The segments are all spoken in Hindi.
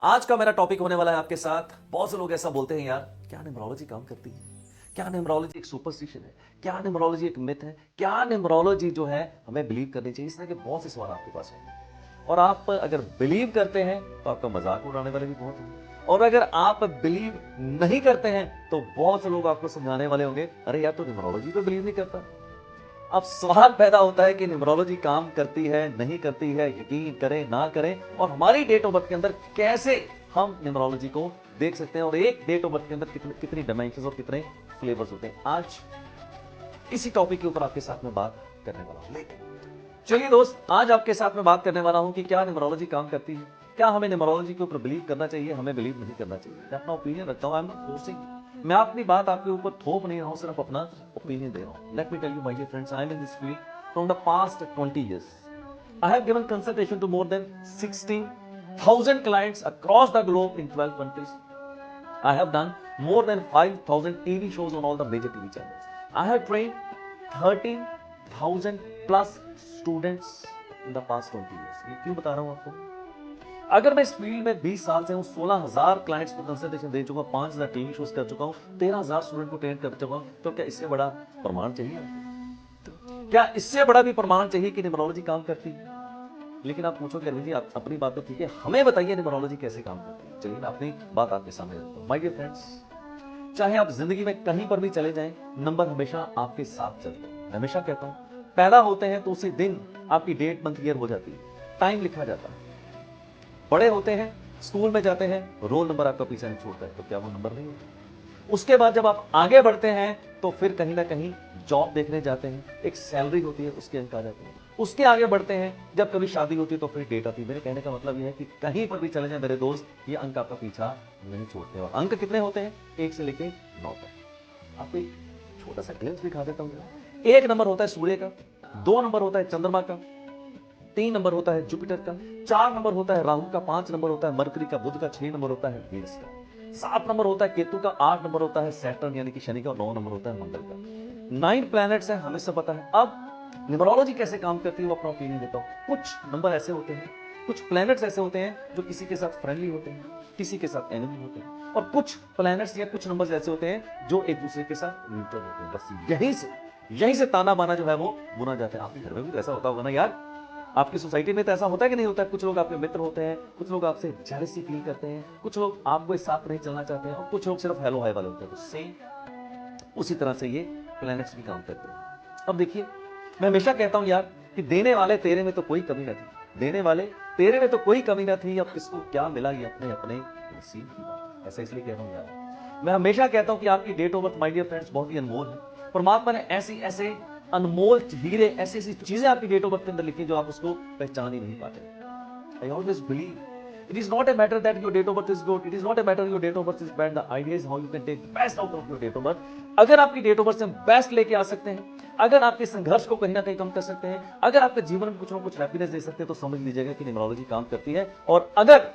आज का मेरा टॉपिक होने वाला है आपके साथ। बहुत से लोग ऐसा बोलते हैं, यार क्या न्यूमरोलॉजी काम करती है, क्या न्यूमरोलॉजी एक सुपरस्टिशन है, क्या न्यूमरोलॉजी एक मिथ है, क्या न्यूमरोलॉजी जो है हमें बिलीव करनी चाहिए। इस तरह के बहुत से सवाल आपके पास होंगे और आप अगर बिलीव करते हैं तो आपका मजाक उड़ाने वाले भी बहुत होंगे, और अगर आप बिलीव नहीं करते हैं तो बहुत से लोग आपको समझाने वाले होंगे, अरे यार तो न्यूमरोलॉजी पे बिलीव नहीं करता। अब सवाल पैदा होता है कि न्यूमरोलॉजी काम करती है नहीं करती है, यकीन करें ना करें, और हमारी डेट ऑफ बर्थ के अंदर कैसे हम न्यूमरोलॉजी को देख सकते हैं, और एक डेट ऑफ बर्थ के अंदर कितनी डायमेंशंस और कितने फ्लेवर्स होते हैं। आज इसी टॉपिक के ऊपर आपके साथ में बात करने वाला हूं। चलिए दोस्त, आज आपके साथ में बात करने वाला हूं कि क्या न्यूमरोलॉजी काम करती है, क्या हमें न्यूमरोलॉजी के ऊपर बिलीव करना चाहिए, हमें बिलीव नहीं करना चाहिए। मैं अपना ओपिनियन रखता हूं, आई एम नॉट फोर्सिंग। मैं अपनी बात आपके ऊपर थोप नहीं रहा हूं, सिर्फ अपना ओपिनियन दे रहा हूं। Let me tell you my dear friends, I am in this field from the past 20 years. I have given consultation to more than 16,000 clients across the globe in 12 countries. I have done more than 5,000 TV shows on all the major TV channels. I have trained 13,000 plus students in the past 20 years. ये क्यों बता रहा हूं आपको? अगर मैं इस फील्ड में 20 साल से हूं, 16,000 क्लाइंट्स को कंसल्टेशन दे चुका हूं, 5,000 टीवी शोज कर चुका हूं, 13,000 स्टूडेंट को ट्रेन कर चुका हूं, तो क्या इससे बड़ा प्रमाण चाहिए? क्या इससे बड़ा भी प्रमाण चाहिए कि न्यूमरोलॉजी काम करती है? लेकिन आप पूछोगे, अनिल जी आप अपनी बात तो ठीक है, हमें बताइए न्यूमरोलॉजी कैसे काम करती है। चलिए मैं अपनी बात आपके सामने रखता हूं। माय डियर फ्रेंड्स, चाहे आप जिंदगी में कहीं पर भी चले जाएं, नंबर हमेशा आपके साथ चलते हैं। मैं हमेशा कहता हूं, पैदा होते हैं तो उसी दिन आपकी डेट मंथ ईयर हो जाती है, टाइम लिखा जाता है। बड़े होते हैं, स्कूल में जाते हैं, रोल नंबर आपका पीछा नहीं छोड़ता है, तो क्या वो नंबर नहीं होता? उसके बाद जब आप आगे बढ़ते हैं तो फिर कहीं ना कहीं जॉब देखने जाते हैं, एक सैलरी होती है, उसके अंक आ जाते हैं। उसके आगे बढ़ते हैं, जब कभी शादी होती है तो फिर डेट आती है। मेरे कहने का मतलब यह है कि कहीं पर भी चले जाए मेरे दोस्त, ये अंक आपका पीछा नहीं छोड़ते। और अंक कितने होते हैं? 1 से लेके 9 तक। आपको एक छोटा सा ग्लिम्स दिखा देता हूँ। 1 नंबर होता है सूर्य का, 2 नंबर होता है चंद्रमा का, 3 नंबर होता है जुपिटर का, 4 नंबर होता है राहु का, 5 नंबर होता है मरकरी का, बुध का, 6 नंबर होता है वीनस का, 7 नंबर होता है केतु का, 8 नंबर होता है सैटर्न यानी कि शनि का, और 9 नंबर होता है मंगल का। 9 प्लैनेट्स है, हमें सब पता है। अब न्यूमरोलॉजी कैसे काम करती है वो अपना ओपिनियन देता हूं। कुछ नंबर ऐसे होते हैं, कुछ प्लैनेट्स ऐसे होते हैं जो किसी के साथ फ्रेंडली होते हैं, किसी के साथ एनिमी होते हैं, और कुछ प्लैनेट्स या कुछ नंबर्स ऐसे होते हैं जो एक दूसरे के साथ न्यूट्रल होते हैं। बस यहीं से ताना बाना जो है वो बुना जाता है। आपके घर में भी तो ऐसा होता होगा ना यार, आपकी सोसाइटी में तो ऐसा होता है कि नहीं होता है? कुछ लोग आपके मित्र होते हैं, कुछ लोग आपसे जेलसी फील करते हैं, कुछ लोग आपको इस साथ नहीं चलना चाहते हैं, और कुछ लोग सिर्फ हेलो हाय वाले होते हैं। तो सेम उसी तरह से ये प्लैनेट्स भी काम करते हैं। अब देखिए, मैं हमेशा कहता हूं यार कि देने वाले तेरे में तो कोई कमी ना थी, देने वाले तेरे में तो कोई कमी ना थी, अब किसको क्या मिला ये अपने अपने नसीब की बात। ऐसा इसलिए कह रहा हूं यार, मैं हमेशा कहता हूं कि आपकी date of birth my dear friends बहुत ही अनमोल है। परमात्मा ने ऐसी ऐसे अनमोल हीरे, ऐसी ऐसी चीजें आपकी डेट ऑफ बर्थ के अंदर लिखी जो आप उसको पहचान ही नहीं पाते। I always believe it is not a matter that your date of birth is good, it is not a matter your date of birth is bad, the idea is how you can take best out of your date of birth. अगर आपकी डेट ऑफ बर्थ से हम बेस्ट लेके आ सकते हैं, अगर आपके संघर्ष को कहीं ना कहीं कम कर सकते हैं, अगर आपके जीवन में कुछ ना कुछ हैप्पीनेस दे सकते हैं, तो समझ लीजिएगा कि न्यूमरोलॉजी काम करती है। और अगर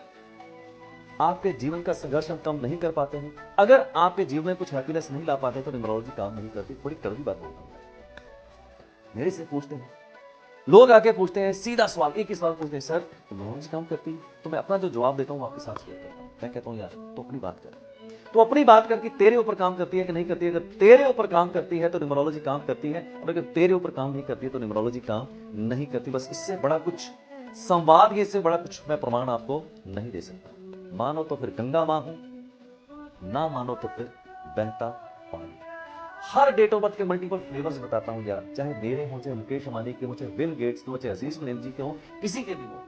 आपके जीवन का संघर्ष हम कम नहीं कर पाते हैं, अगर आपके जीवन में कुछ हैप्पीनेस नहीं ला पाते, तो न्यूमरोलॉजी काम नहीं करती। थोड़ी कड़वी बात बोलता हूं, मेरे से पूछते हैं लोग, आके पूछते हैं सीधा सवाल, एक ही सवाल पूछते हैं, सर न्यूमरोलॉजी काम करती है? तो मैं अपना जो जवाब देता हूं आपके साथ शेयर करता हूं। मैं कहता हूं यार तो अपनी बात कर, तो अपनी बात करके तेरे ऊपर काम करती है कि नहीं करती है? अगर तेरे ऊपर काम करती है तो न्यूमरोलॉजी काम करती है, और अगर तेरे ऊपर काम नहीं करती है तो न्यूमरोलॉजी काम नहीं करती। बस इससे बड़ा कुछ संवाद, इससे बड़ा कुछ मैं प्रमाण आपको नहीं दे सकता। मानो तो फिर गंगा मां हूं, ना मानो तो फिर बहता पानी। हर डेट ऑफ बर्थ के मल्टीपल फ्लेवर्स बताता हूं यार, चाहे मेरे हो, चाहे मुकेश अंबानी के हो, चाहे बिल गेट्स के हो, चाहे अजीज प्रेमजी के हो, किसी के भी हो।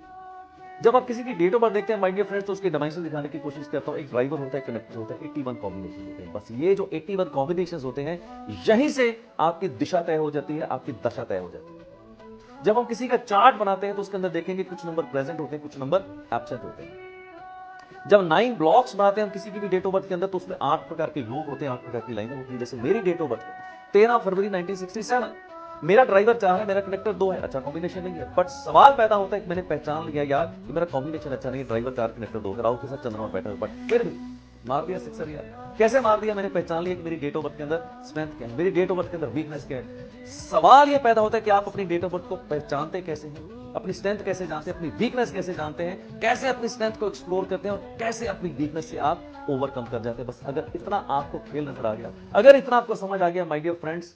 जब आप किसी की डेट ऑफ बर्थ देखते हैं माय डियर फ्रेंड्स, तो उसके डायमेंशन दिखाने की कोशिश करता हूं। एक ड्राइवर होता है, कनेक्टर होता है, 81 कॉम्बिनेशन होते हैं। बस ये जो 81 कॉम्बिनेशन होते हैं, यहीं से आपकी दिशा तय हो जाती है, आपकी दशा तय हो जाती है। जब हम किसी का चार्ट बनाते हैं तो उसके अंदर देखेंगे कुछ नंबर प्रेजेंट होते हैं, कुछ नंबर एब्सेंट होते हैं। जब 9 ब्लॉक्स बनाते हैं हम किसी की भी डेट ऑफ बर्थ के अंदर, तो उसमें 8 प्रकार के लोग होते हैं, 8 प्रकार की लाइनें होती हैं। जैसे मेरी डेट ऑफ बर्थ 13 फरवरी 1967, मेरा ड्राइवर 4 है, मेरा कनेक्टर 2 है। अच्छा कॉम्बिनेशन नहीं है, बट सवाल पैदा होता है कि मैंने पहचान लिया यार कि मेरा कॉम्बिनेशन अच्छा नहीं है, ड्राइवर 4 कनेक्टर 2, राहु के साथ चंद्रमा बैठा है, बट फिर भी मार दिया सिक्सर यार। कैसे मार दिया? मैंने पहचान लिया कि मेरी डेट ऑफ बर्थ के अंदर स्ट्रेंथ क्या है, मेरी डेट ऑफ बर्थ के अंदर वीकनेस क्या है। सवाल ये पैदा होता है कि आप अपनी डेट ऑफ बर्थ को पहचानते कैसे हैं, अपनी स्ट्रेंथ कैसे जानते हैं, अपनी वीकनेस कैसे जानते हैं, कैसे अपनी स्ट्रेंथ को एक्सप्लोर करते हैं और कैसे अपनी वीकनेस से आप ओवरकम कर जाते हैं। बस अगर इतना आपको खेल नजर आ गया, अगर इतना आपको समझ आ गया my dear friends,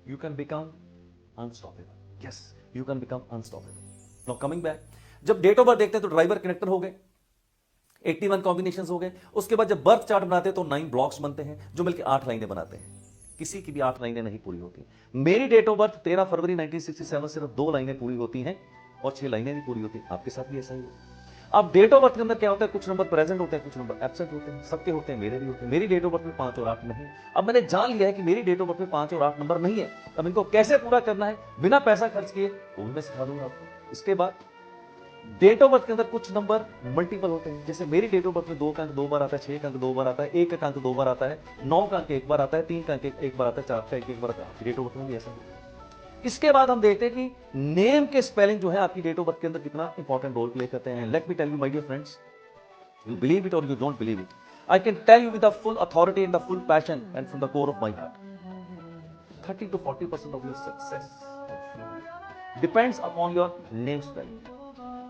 you can become unstoppable. Yes, you can become unstoppable. Now coming back, जब डेट ऑफ बर्थ देखते हैं तो ड्राइवर कनेक्टर हो गए, 81 कॉम्बिनेशंस हो गए। उसके बाद जब बर्थ चार्ट बनाते हैं तो 9 ब्लॉक्स बनते हैं जो मिलकर 8 लाइनें बनाते हैं। किसी की भी 8 लाइनें नहीं पूरी होती। मेरी डेट ऑफ बर्थ 13 फरवरी 1967, सिर्फ 2 लाइनें पूरी होती हैं और 6 लाइनें नहीं पूरी होती। आपके साथ भी ऐसा ही है। अब डेट ऑफ बर्थ के अंदर क्या होता है, कुछ नंबर प्रेजेंट होते हैं, कुछ नंबर एब्सेंट होते हैं, सबके होते हैं, मेरे भी होते हैं। मेरी डेट ऑफ बर्थ में 5 और 8 नहीं। अब मैंने जान लिया है कि मेरी डेट ऑफ बर्थ में 5 और 8 नंबर नहीं है। अब इनको कैसे पूरा करना है बिना पैसा खर्च किए, वो भी मैं सिखा दूंगा आपको। इसके बाद डेट ऑफ बर्थ के अंदर कुछ नंबर मल्टीपल होते हैं। जैसे मेरी डेट ऑफ बर्थ में 2 का अंक 2 बार आता है, 6 का अंक 2 बार आता है, 1 का अंक 2 बार आता है, 9 का अंक 1 बार आता है, 3 का अंक 1 बार आता है, 4 का अंक 1 बार आता है। डेट ऑफ बर्थ में भी ऐसा है। इसके बाद हम देखते हैं कि नेम के स्पेलिंग जो है आपकी डेट ऑफ बर्थ के अंदर कितना इंपॉर्टेंट रोल प्ले करते हैं। Let me tell you my dear friends, you believe it और you don't believe it, I can tell you with the full authority and the full passion and from the core of my heart, 30 to 40% of your success depends upon your name spelling.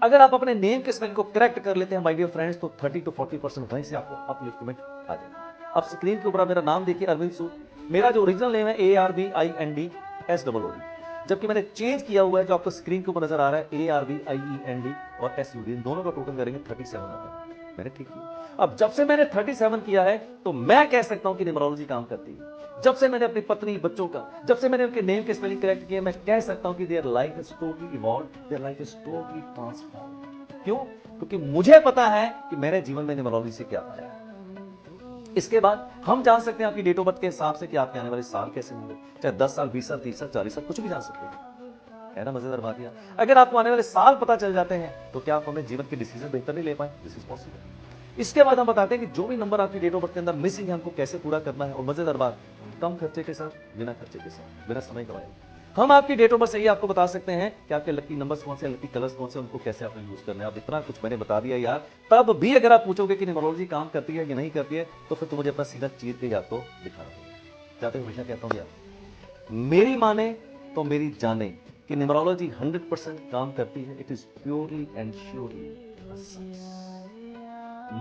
अगर आप अपने नेम के स्पेलिंग को करेक्ट कर लेते हैं माय डियर फ्रेंड्स, तो 30 to 40% वहीं से आपको अपलिफ्टमेंट आ जाएगा। अब स्क्रीन के ऊपर आप मेरा नाम देखिए, अरविंद सूद। मेरा जो ओरिजिनल नेम है ARVINDSOOD, जबकि मैंने चेंज किया हुआ है, जो आपको स्क्रीन के ऊपर नजर आ रहा है ARVIEND और SUD, इन दोनों का टोटल करेंगे 37 होता है। मैंने ठीक किया। अब जब से मैंने 37 किया है तो मैं कह सकता हूं कि न्यूमरोलॉजी काम करती है। जब से मैंने अपनी पत्नी, बच्चों का, जब से मैंने उनके नेम के स्पेलिंग करेक्ट किए, मैं कह सकता हूं कि their life is totally evolve, their life is totally transform. क्यों? क्योंकि मुझे पता है कि मेरे जीवन में न्यूमरोलॉजी से क्या पाया। इसके बाद हम जान सकते हैं आपकी डेट ऑफ बर्थ के हिसाब से कि आपके आने वाले साल कैसे होंगे, चाहे 10 साल, 20 साल, 30 साल, 40 साल, कुछ भी जान सकते हैं। है ना मजेदार बात यह? अगर आपको आने वाले साल पता चल जाते हैं तो क्या आप अपने जीवन के डिसीजन बेहतर नहीं ले पाए? This is possible. इसके बाद हम बताते हैं कि जो भी नंबर आपकी डेट ऑफ बर्थ के अंदर मिसिंग है, हमको कैसे पूरा करना है। और मजेदार बात, कम खर्चे के साथ, बिना खर्चे के साथ, बिना समय गवाए हम आपकी डेट ऑफ बर्थ से ही आपको बता सकते हैं कि आपके लकी नंबर्स कौन से, लकी कलर्स कौन से, उनको कैसे आपने यूज करना है। अब इतना कुछ मैंने बता दिया यार, तब भी अगर आप पूछोगे कि न्यूमरोलॉजी काम करती है या नहीं करती है, तो फिर तो मुझे अपना सीधा चीर के याद तो दिखाना होगा। जाते हमेशा कहता हूँ यार, मेरी माने तो मेरी जाने कि न्यूमरोलॉजी 100% काम करती है। It is purely and surely.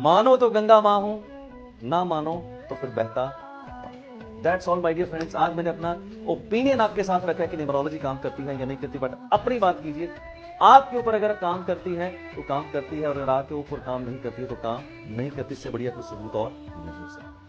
मानो तो गंगा मां हूं, ना मानो तो फिर बहता। That's all my dear friends. आज मैंने अपना ओपिनियन आपके साथ रखा है कि न्यूमरोलॉजी काम करती है या नहीं करती, बट अपनी बात कीजिए। आपके ऊपर अगर काम करती है तो काम करती है, और अगर आपके ऊपर काम नहीं करती है तो काम नहीं करती। इससे बढ़िया कोई सबूत और नहीं हो सकता।